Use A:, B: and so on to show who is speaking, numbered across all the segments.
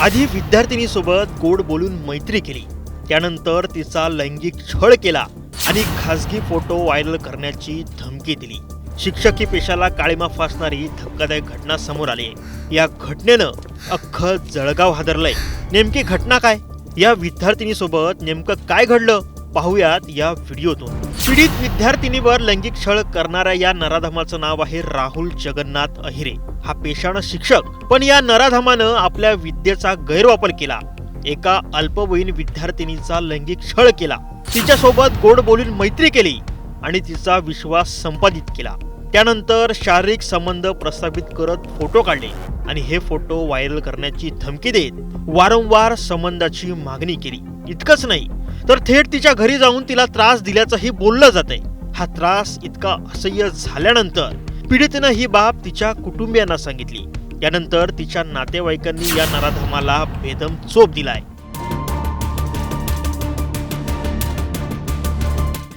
A: आधी विद्यार्थिनीसोबत गोड बोलून मैत्री केली, त्यानंतर तिचा लैंगिक छळ केला आणि खासगी फोटो व्हायरल करण्याची धमकी दिली। शिक्षकी पेशाला काळीमा फासणारी धक्कादायक घटना समोर आली आहे। या घटनेनं अख्खं जळगाव हादरलंय। नेमकी घटना काय? या विद्यार्थिनीसोबत नेमकं काय घडलं पाहूयात या व्हिडिओतून। पीडित विद्यार्थिनीवर लैंगिक छळ करणाऱ्या या नराधमाचं नाव आहे राहुल जगन्नाथ अहिरे। हा पेशानं शिक्षक, पण या नराधमानं आपल्या विद्येचा गैरवापर केला। एका अल्पवयीन विद्यार्थिनीचा लैंगिक छळ केला, तिच्यासोबत गोड बोलून मैत्री केली आणि तिचा विश्वास संपादित केला। त्यानंतर शारीरिक संबंध प्रस्थापित करत फोटो काढले आणि हे फोटो व्हायरल करण्याची धमकी देत वारंवार संबंधाची मागणी केली। इतकंच नाही तर थेट तिच्या घरी जाऊन तिला त्रास दिल्याचंही बोललं जातंय। हा त्रास इतका असह्य झाल्यानंतर पीडितेनं ही बाब तिच्या कुटुंबियांना सांगितली। त्यानंतर तिच्या नातेवाईकांनी या नराधमाला बेदम चोप दिलाय।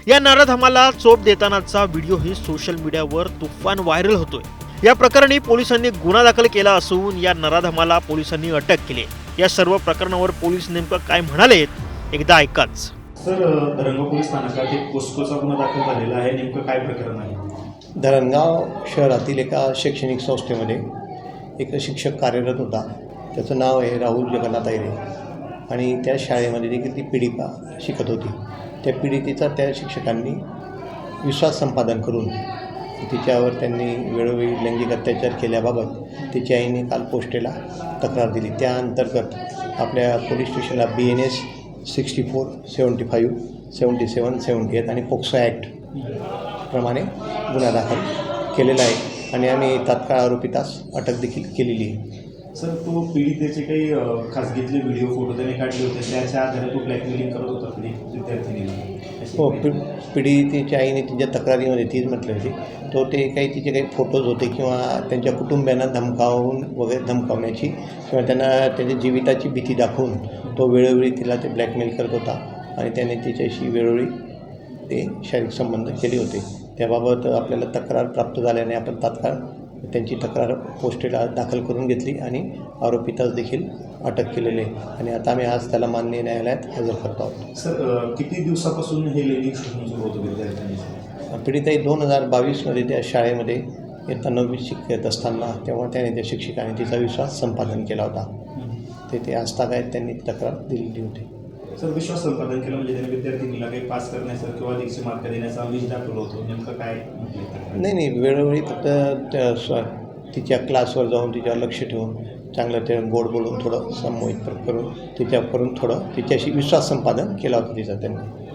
A: या नराधमाला चोप देतानाचा व्हिडिओही सोशल मीडियावर तुफान व्हायरल होतोय। या प्रकरणी पोलिसांनी गुन्हा दाखल केला असून या नराधमाला पोलिसांनी अटक केली। या सर्व प्रकरणावर पोलीस नेमकं काय म्हणालेत एकदा ऐकाच।
B: सर, धरणगाव पोलीस स्थानकात एक पोस्कोचा गुन्हा दाखल झालेला आहे, नेमकं काय प्रकरण आहे?
C: धरणगाव शहरातील एका शैक्षणिक संस्थेमध्ये एक शिक्षक कार्यरत होता। त्याचं नाव आहे राहुल जगन्नाथ अहिरे आणि त्या शाळेमध्ये देखील ती पीडिका शिकत होती। त्या पीडितेचा त्या शिक्षकांनी विश्वास संपादन करून तिच्यावर त्यांनी वेळोवेळी लैंगिक अत्याचार केल्याबाबत तिच्या आईने काल पोस्टेला तक्रार दिली। त्या अंतर्गत आपल्या पोलीस स्टेशनला BNS 64, 75, 77, 78 आणि पोक्सो ॲक्ट प्रमाणे गुन्हा दाखल केलेला आहे आणि आम्ही तात्काळ आरोपीतास अटक देखील केलेली आहे।
B: सर, तो पीडितेचे काही खासगीतले व्हिडिओ फोटो त्याने काढले होते, त्याच्या आधारे तो ब्लॅकमेलिंग करत होता विद्यार्थिनीला।
C: हो, पीडितेच्या आईने तिच्या तक्रारीमध्ये तीच म्हटली होती। ते तिचे काही फोटोज होते किंवा त्यांच्या कुटुंबियांना धमकावून वगैरे धमकावण्याची किंवा त्यांना त्याच्या जीविताची भीती दाखवून तो वेळोवेळी तिला ते ब्लॅकमेल करत होता आणि त्याने तिच्याशी वेळोवेळी ते शारीरिक संबंध केले होते। त्याबाबत आपल्याला तक्रार प्राप्त झाल्याने आपण तात्काळ त्यांची तक्रार पोस्टेला दाखल करून घेतली आणि आरोपीतास देखील अटक केलेली आहे आणि आता आम्ही आज त्याला माननीय न्यायालयात हजर करतो आहोत।
B: सर, किती दिवसापासून हे लैंगिक शोषण सुरू होतं विद्यार्थ्यांनी?
C: पीडिताई 2022मध्ये त्या शाळेमध्ये इयत्ता 9वी शिकत असताना तेव्हा त्याने त्या शिक्षकाने तिचा विश्वास संपादन केला होता। ते आजतागायत त्यांनी तक्रार दिलेली होती।
B: सर, विश्वास संपादन केलं म्हणजे त्याने विद्यार्थिनीला काही पास करण्याचा किंवा अधिकचे मार्क देण्याचा आमिष दाखवलं होतं, नेमकं काय म्हटलं?
C: नाही, वेळोवेळी फक्त तिच्या क्लासवर जाऊन तिच्यावर लक्ष ठेवून चांगलं ते गोड बोलून थोडं संमोहित करून तिच्याशी विश्वास संपादन केला होता तिचा त्यांनी।